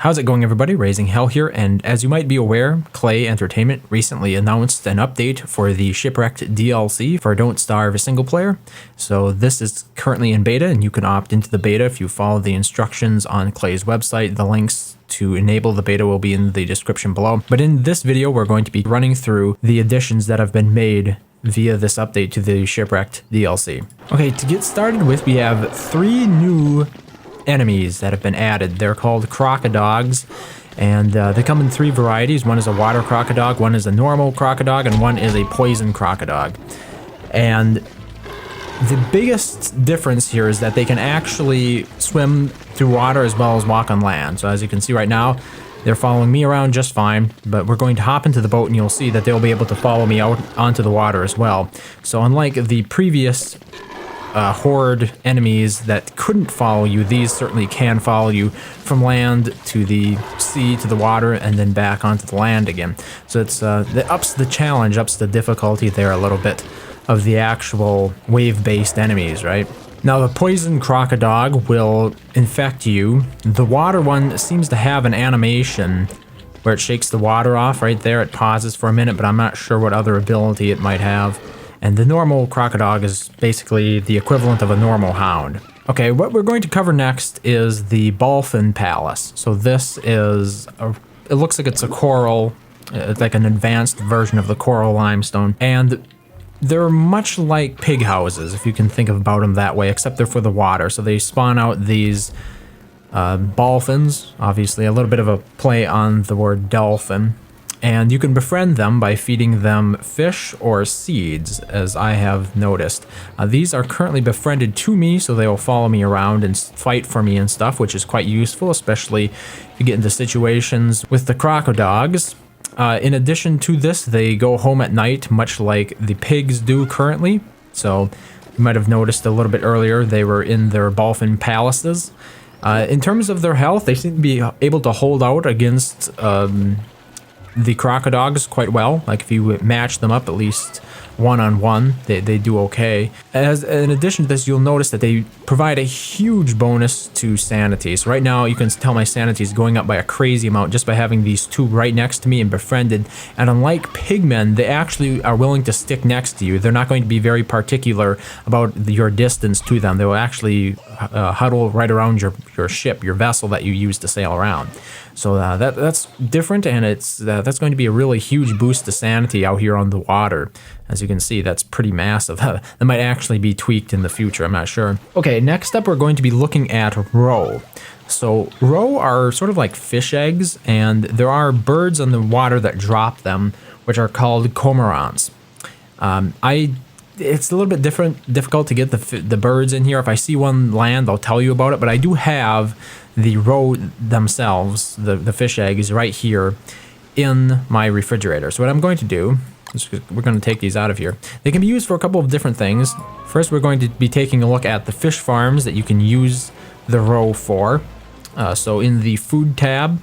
How's it going, everybody? RazingHel here, and as you might be aware, Klei Entertainment recently announced an update for the Shipwrecked DLC for Don't Starve single player. So this is currently in beta, and you can opt into the beta if you follow the instructions on Klei's website. The links to enable the beta will be in the description below. But in this video, we're going to be running through the additions that have been made via this update to the Shipwrecked DLC. Okay, to get started with, we have 3 new enemies that have been added. They're called Crockodogs, and they come in 3 varieties. One is a water crocodog, one is a normal crocodog, and one is a poison crocodog. And the biggest difference here is that they can actually swim through water as well as walk on land. So as you can see right now, they're following me around just fine, but we're going to hop into the boat and you'll see that they'll be able to follow me out onto the water as well. So unlike the previous horde enemies that couldn't follow you, these certainly can follow you from land to the sea to the water and then back onto the land again. So it's that ups the challenge, ups the difficulty there a little bit of the actual wave-based enemies, right? Now the poison crocodog will infect you. The water one seems to have an animation where it shakes the water off right there. It pauses for a minute, but I'm not sure what other ability it might have. And the normal crocodog is basically the equivalent of a normal hound. Okay, what we're going to cover next is the Ballphin Palace. So this is, it looks like it's a coral, it's like an advanced version of the coral limestone. And they're much like pig houses, if you can think about them that way, except they're for the water. So they spawn out these Ballphins, obviously a little bit of a play on the word dolphin. And you can befriend them by feeding them fish or seeds, as I have noticed. These are currently befriended to me, so they will follow me around and fight for me and stuff, which is quite useful, especially if you get into situations with the crockodogs. In addition to this, they go home at night, much like the pigs do currently. So you might have noticed a little bit earlier, they were in their Ballphin palaces. In terms of their health, they seem to be able to hold out against the crockodogs quite well. Like if you match them up at least one-on-one, they do okay. As in addition to this, you'll notice that they provide a huge bonus to sanity. So right now you can tell my sanity is going up by a crazy amount just by having these 2 right next to me and befriended. And unlike pigmen, they actually are willing to stick next to you. They're not going to be very particular about your distance to them. They will actually huddle right around your ship, your vessel that you use to sail around. So that's different, and that's going to be a really huge boost to sanity out here on the water. As you can see, that's pretty massive. That might actually be tweaked in the future, I'm not sure. Okay, next up we're going to be looking at roe. So roe are sort of like fish eggs, and there are birds on the water that drop them, which are called cormorants. It's a little bit difficult to get the birds in here. If I see one land, I'll tell you about it, but I do have the roe themselves, the fish eggs, right here in my refrigerator. So what I'm going to do is we're going to take these out of here. They can be used for a couple of different things. First, we're going to be taking a look at the fish farms that you can use the roe for. So in the food tab,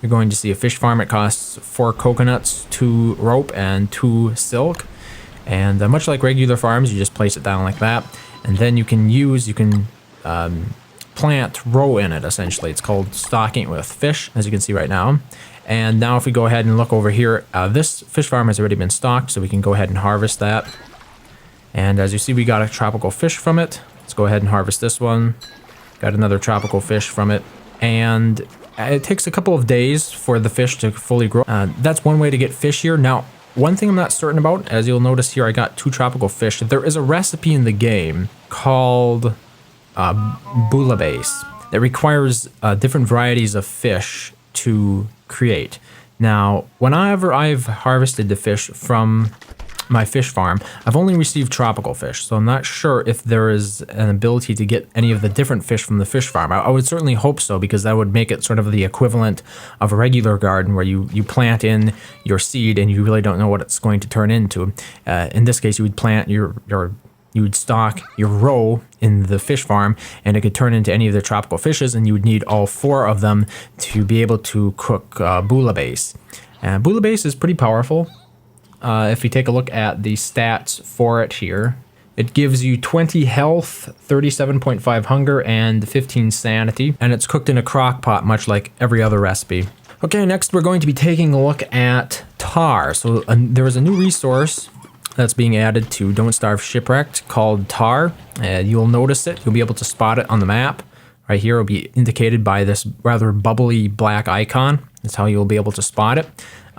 you're going to see a fish farm. It costs 4 coconuts, 2 rope, and 2 silk. And much like regular farms, you just place it down like that. And then you can plant roe in it, essentially. It's called stocking it with fish, as you can see right now. And now if we go ahead and look over here, this fish farm has already been stocked, so we can go ahead and harvest that. And as you see, we got a tropical fish from it. Let's go ahead and harvest this one. Got another tropical fish from it. And it takes a couple of days for the fish to fully grow. That's one way to get fish here. Now, one thing I'm not certain about, as you'll notice here, I got 2 tropical fish. There is a recipe in the game called bouillabaisse that requires different varieties of fish to create. Now, whenever I've harvested the fish from my fish farm, I've only received tropical fish, so I'm not sure if there is an ability to get any of the different fish from the fish farm. I would certainly hope so, because that would make it sort of the equivalent of a regular garden where you plant in your seed and you really don't know what it's going to turn into. In this case, you would plant you would stock your roe in the fish farm, and it could turn into any of the tropical fishes, and you would need all 4 of them to be able to cook bouillabaisse. Bouillabaisse is pretty powerful. If you take a look at the stats for it here, It gives you 20 health, 37.5 hunger, and 15 sanity, and it's cooked in a crock pot, much like every other recipe. Okay, next we're going to be taking a look at tar. So there is a new resource that's being added to Don't Starve Shipwrecked called tar. You'll notice it. You'll be able to spot it on the map. Right here, it'll be indicated by this rather bubbly black icon. That's how you'll be able to spot it.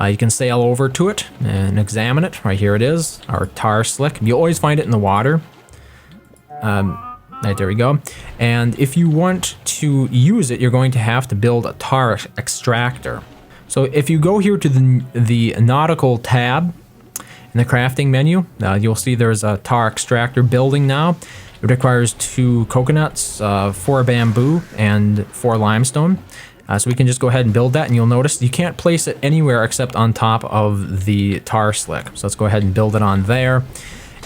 You can sail over to it and examine it. Right here it is, our tar slick. You'll always find it in the water. Right, there we go. And if you want to use it, you're going to have to build a tar extractor. So if you go here to the nautical tab in the crafting menu, you'll see there's a tar extractor building now. It requires 2 coconuts, 4 bamboo, and 4 limestone. So we can just go ahead and build that, and you'll notice you can't place it anywhere except on top of the tar slick. So let's go ahead and build it on there.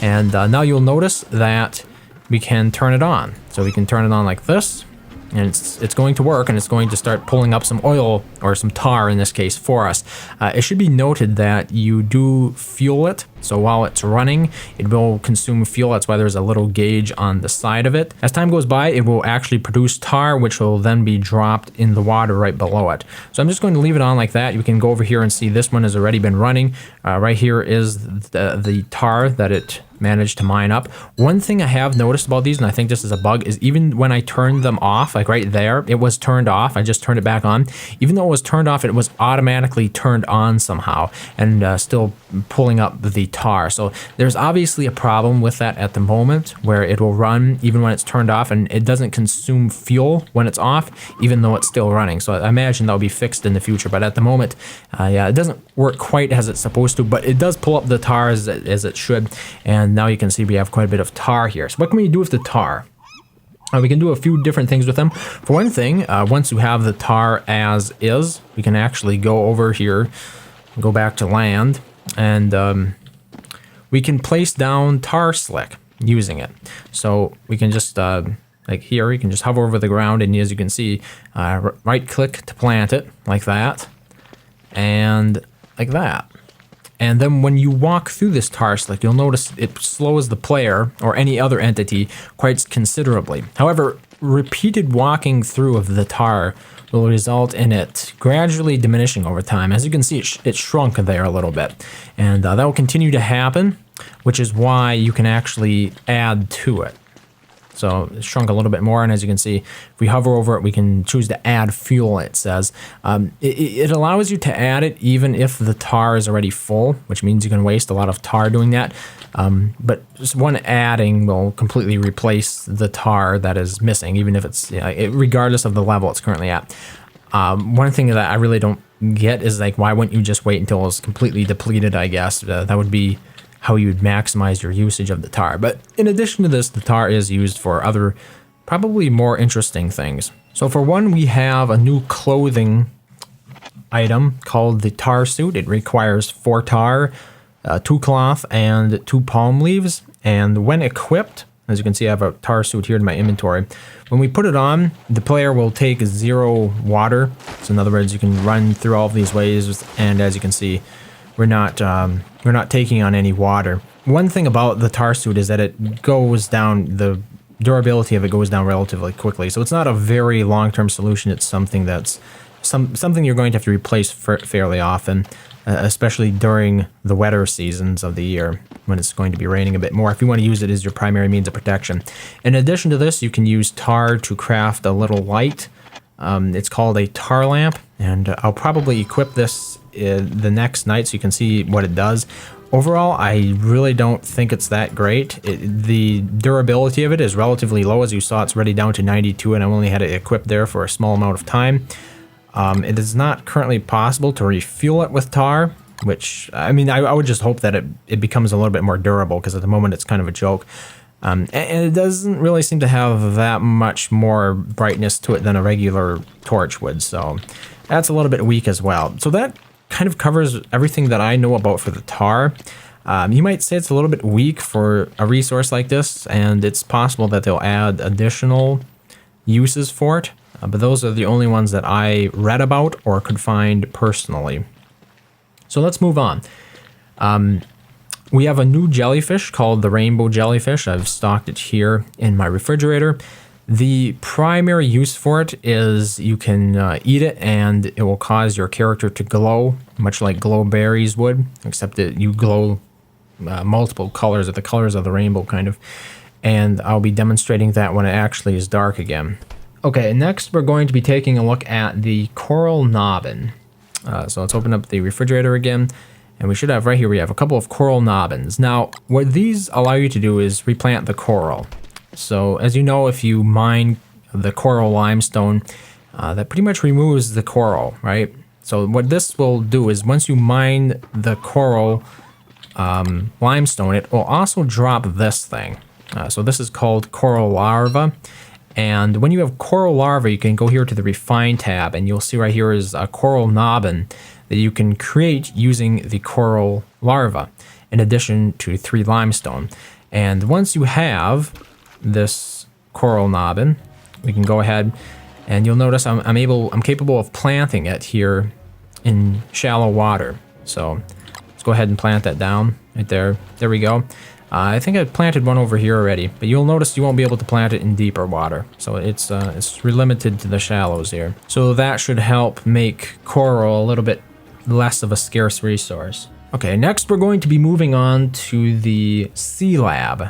And now you'll notice that we can turn it on. So we can turn it on like this, and it's going to work, and it's going to start pulling up some oil, or some tar in this case, for us. It should be noted that you do fuel it. So while it's running, it will consume fuel. That's why there's a little gauge on the side of it. As time goes by, it will actually produce tar, which will then be dropped in the water right below it. So I'm just going to leave it on like that. You can go over here and see this one has already been running. Right here is the tar that it managed to mine up. One thing I have noticed about these, and I think this is a bug, is even when I turned them off, like right there, it was turned off. I just turned it back on. Even though it was turned off, it was automatically turned on somehow, and still pulling up the tar. So there's obviously a problem with that at the moment, where it will run even when it's turned off, and it doesn't consume fuel when it's off, even though it's still running. So I imagine that'll be fixed in the future, but at the moment, yeah, it doesn't work quite as it's supposed to, but it does pull up the tar as it should. And now you can see we have quite a bit of tar here. So what can we do with the tar? We can do a few different things with them. For one thing, once you have the tar as is, we can actually go over here, go back to land, and we can place down tar slick using it. So we can just, like here, you can just hover over the ground, and as you can see, right click to plant it, like that, and like that. And then when you walk through this tar slick, you'll notice it slows the player, or any other entity, quite considerably. However, repeated walking through of the tar will result in it gradually diminishing over time. As you can see, it shrunk there a little bit. And that will continue to happen, which is why you can actually add to it. So it shrunk a little bit more, and as you can see, if we hover over it, we can choose to add fuel, it says. It allows you to add it even if the tar is already full, which means you can waste a lot of tar doing that. But just one adding will completely replace the tar that is missing, even if it's, regardless of the level it's currently at. One thing that I really don't get is, like, why wouldn't you just wait until it's completely depleted, I guess. That would be how you'd maximize your usage of the tar. But in addition to this, the tar is used for other, probably more interesting things. So for one, we have a new clothing item called the tar suit. It requires 4 tar, 2 cloth, and 2 palm leaves. And when equipped, as you can see, I have a tar suit here in my inventory. When we put it on, the player will take 0 water. So in other words, you can run through all of these ways, and as you can see, we're not taking on any water. One thing about the tar suit is that it goes down, the durability of it goes down relatively quickly. So it's not a very long-term solution. It's something that's something you're going to have to replace fairly often, especially during the wetter seasons of the year when it's going to be raining a bit more, if you want to use it as your primary means of protection. In addition to this, you can use tar to craft a little light. It's called a tar lamp, and I'll probably equip this the next night so you can see what it does. Overall, I really don't think it's that great. The durability of it is relatively low. As you saw, it's already down to 92, and I only had it equipped there for a small amount of time. It is not currently possible to refuel it with tar, which, I mean, I would just hope that it becomes a little bit more durable, because at the moment it's kind of a joke. And it doesn't really seem to have that much more brightness to it than a regular torch would, so that's a little bit weak as well. So that kind of covers everything that I know about for the tar. You might say it's a little bit weak for a resource like this, and it's possible that they'll add additional uses for it, but those are the only ones that I read about or could find personally. So let's move on. We have a new jellyfish called the rainbow jellyfish. I've stocked it here in my refrigerator. The primary use for it is you can eat it and it will cause your character to glow, much like glow berries would, except that you glow multiple colors, or the colors of the rainbow kind of. And I'll be demonstrating that when it actually is dark again. Okay, next we're going to be taking a look at the coral nobbin. So let's open up the refrigerator again. And we should have right here, we have a couple of coral nobbins. Now, what these allow you to do is replant the coral. So as you know, if you mine the coral limestone, that pretty much removes the coral, right? So what this will do is once you mine the coral limestone, it will also drop this thing. So this is called coral larva. And when you have coral larva, you can go here to the refine tab and you'll see right here is a coral nobbin that you can create using the coral larva in addition to 3 limestone. And once you have this coral nobbin, we can go ahead and you'll notice I'm capable of planting it here in shallow water. So let's go ahead and plant that down right there. There we go. I think I planted one over here already, but you'll notice you won't be able to plant it in deeper water. So it's limited to the shallows here. So that should help make coral a little bit less of a scarce resource. Okay, next we're going to be moving on to the sea lab.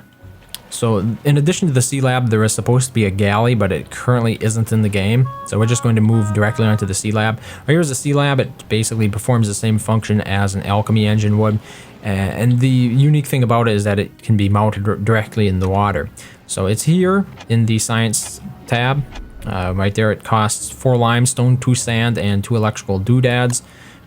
So in addition to the sea lab, there is supposed to be a galley, but it currently isn't in the game. So we're just going to move directly onto the sea lab. Here's the sea lab. It basically performs the same function as an alchemy engine would. And the unique thing about it is that it can be mounted directly in the water. So it's here in the science tab. Right there, it costs 4 limestone, 2 sand, and 2 electrical doodads.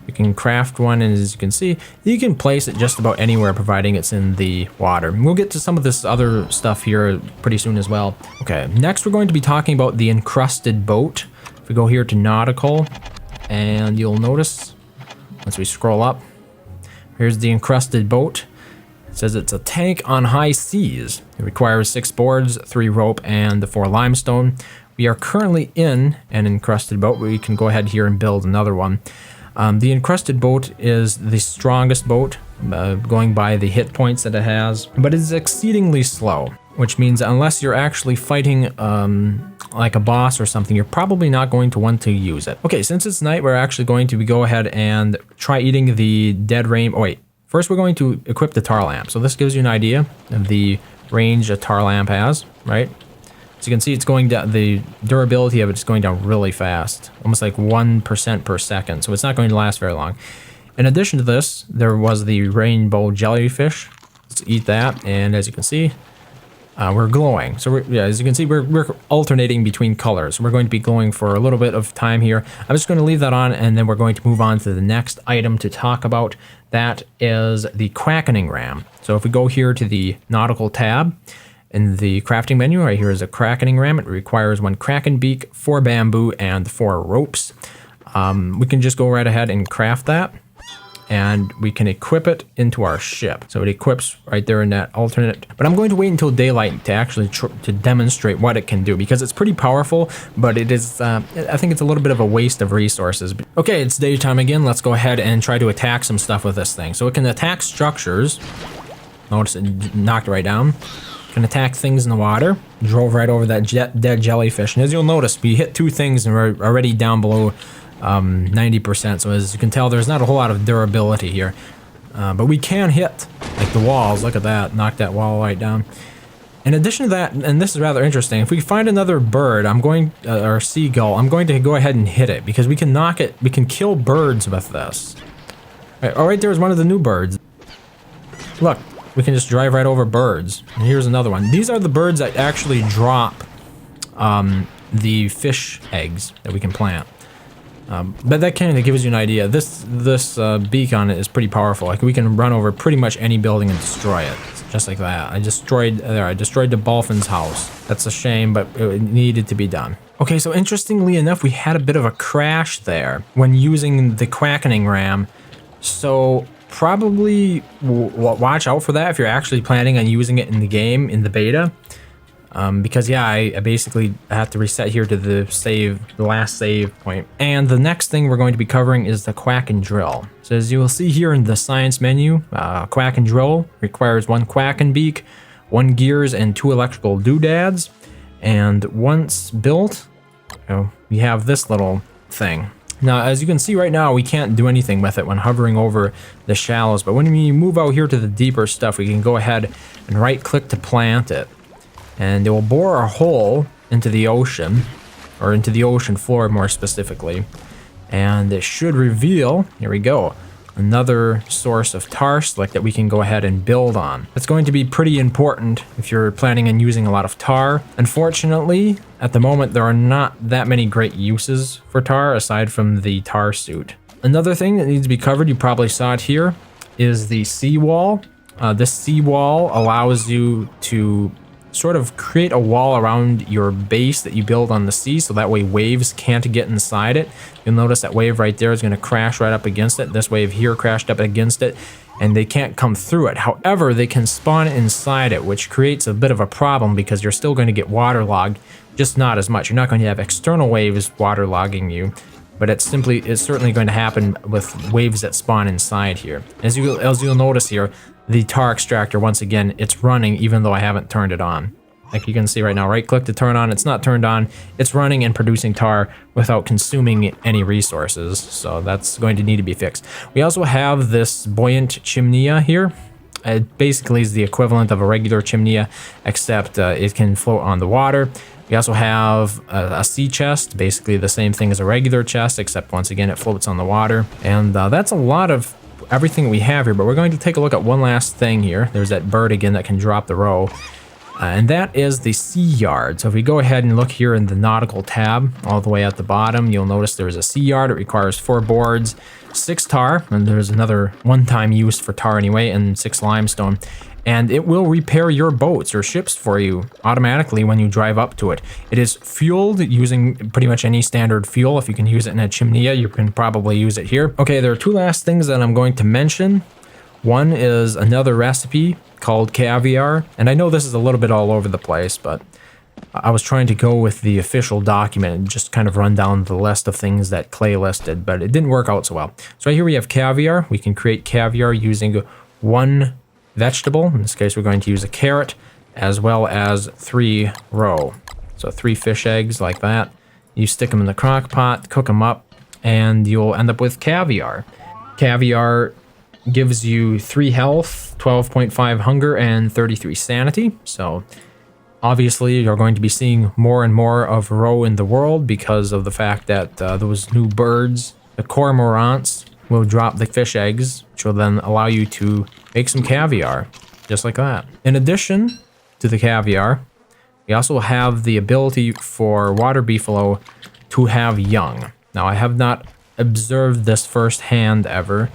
You can craft one, and as you can see, you can place it just about anywhere, providing it's in the water. We'll get to some of this other stuff here pretty soon as well. Okay, next we're going to be talking about the encrusted boat. If we go here to nautical, and you'll notice, once we scroll up, here's the encrusted boat. It says it's a tank on high seas. It requires 6 boards, 3 rope, and 4 limestone. We are currently in an encrusted boat, but we can go ahead here and build another one. The encrusted boat is the strongest boat, going by the hit points that it has, but it's exceedingly slow, which means unless you're actually fighting like a boss or something, you're probably not going to want to use it. Okay, since it's night, we're actually going to go ahead and try eating the dead rainbow. Oh, wait, first we're going to equip the tar lamp. So this gives you an idea of the range a tar lamp has, right? So you can see it's going down, the durability of it is going down really fast, almost like 1% per second. So it's not going to last very long. In addition to this, there was the rainbow jellyfish. Let's eat that. And as you can see, we're glowing. So as you can see, we're alternating between colors. We're going to be glowing for a little bit of time here. I'm just going to leave that on, and then we're going to move on to the next item to talk about. That is the quackening ram. So if we go here to the nautical tab, in the crafting menu, right here is a crackening ram. It requires 1 kraken beak, 4 bamboo, and 4 ropes. We can just go right ahead and craft that, and we can equip it into our ship. So it equips right there in that alternate. But I'm going to wait until daylight to actually to demonstrate what it can do, because it's pretty powerful, but it is, I think it's a little bit of a waste of resources. Okay, it's daytime again. Let's go ahead and try to attack some stuff with this thing. So it can attack structures. Notice it knocked it right down. Can attack things in the water. Drove right over that dead jellyfish. And as you'll notice, we hit 2 things and we're already down below 90%. So as you can tell, there's not a whole lot of durability here. But we can hit like the walls. Look at that. Knock that wall right down. In addition to that, and this is rather interesting, if we find another bird, or seagull, I'm going to go ahead and hit it, because we can knock it. We can kill birds with this. All right, there's one of the new birds. Look. We can just drive right over birds. And here's another one. These are the birds that actually drop the fish eggs that we can plant. But that kind of gives you an idea. This beak on it is pretty powerful. Like, we can run over pretty much any building and destroy it. Just like that. I destroyed the Ballphin's house. That's a shame, but it needed to be done. Okay, so interestingly enough, we had a bit of a crash there when using the quackening ram. So probably watch out for that if you're actually planning on using it in the game, in the beta. Because yeah, I basically have to reset here to the last save point. And the next thing we're going to be covering is the quack and drill. So as you will see here in the science menu, quack and drill requires 1 quack and beak, 1 gears, and 2 electrical doodads. And once built, we have this little thing. Now, as you can see right now, we can't do anything with it when hovering over the shallows, but when we move out here to the deeper stuff, we can go ahead and right click to plant it. And it will bore a hole into the ocean, or into the ocean floor more specifically. And it should reveal, here we go, another source of tar slick that we can go ahead and build on. It's going to be pretty important if you're planning on using a lot of tar. Unfortunately, at the moment, there are not that many great uses for tar aside from the tar suit. Another thing that needs to be covered, you probably saw it here, is the seawall. This seawall allows you to sort of create a wall around your base that you build on the sea, so that way waves can't get inside it. You'll notice that wave right there is going to crash right up against it. This wave here crashed up against it, and they can't come through it. However, they can spawn inside it, which creates a bit of a problem because you're still going to get waterlogged, just not as much. You're not going to have external waves waterlogging you, but it's certainly going to happen with waves that spawn inside here. As you'll notice here, the tar extractor, once again, it's running even though I haven't turned it on. Like you can see right now, right click to turn on, it's not turned on, it's running and producing tar without consuming any resources, so that's going to need to be fixed. We also have this buoyant chimney here. It basically is the equivalent of a regular chimney, except it can float on the water. We also have a sea chest, basically the same thing as a regular chest, except once again it floats on the water. And that's a lot of everything we have here, but we're going to take a look at one last thing here. There's that bird again that can drop the row. And that is the sea yard. So if we go ahead and look here in the nautical tab, all the way at the bottom, you'll notice there's a sea yard. It requires 4 boards, 6 tar, and there's another one-time use for tar anyway, and 6 limestone. And it will repair your boats or ships for you automatically when you drive up to it. It is fueled using pretty much any standard fuel. If you can use it in a chimney, you can probably use it here. Okay, there are 2 last things that I'm going to mention. One is another recipe called caviar, and I know this is a little bit all over the place, but I was trying to go with the official document and just kind of run down the list of things that Klei listed, but it didn't work out so well. So right here we have caviar. We can create caviar using 1 vegetable. In this case, we're going to use a carrot, as well as 3 roe. So 3 fish eggs like that. You stick them in the crock pot, cook them up, and you'll end up with caviar. Caviar gives you 3 health, 12.5 hunger, and 33 sanity. So obviously you're going to be seeing more and more of roe in the world because of the fact that those new birds, the cormorants, will drop the fish eggs, which will then allow you to make some caviar, just like that. In addition to the caviar, we also have the ability for water beefalo to have young. Now, I have not observed this firsthand ever,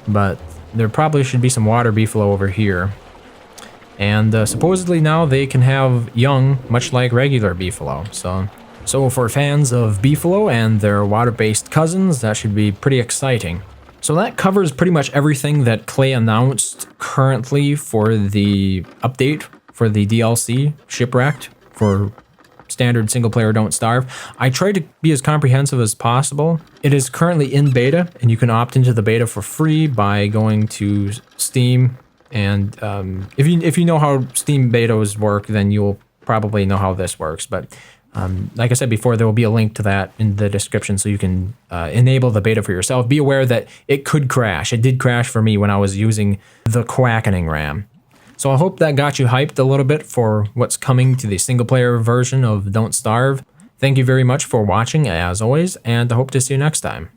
but there probably should be some water beefalo over here. And supposedly now they can have young, much like regular beefalo. So for fans of beefalo and their water-based cousins, that should be pretty exciting. So that covers pretty much everything that Klei announced currently for the update for the DLC, Shipwrecked, for standard single player Don't Starve. I tried to be as comprehensive as possible. It is currently in beta, and you can opt into the beta for free by going to Steam. And if you know how Steam betas work, then you'll probably know how this works. But like I said before, there will be a link to that in the description so you can enable the beta for yourself. Be aware that it could crash. It did crash for me when I was using the quackening RAM. So I hope that got you hyped a little bit for what's coming to the single player version of Don't Starve. Thank you very much for watching, as always, and I hope to see you next time.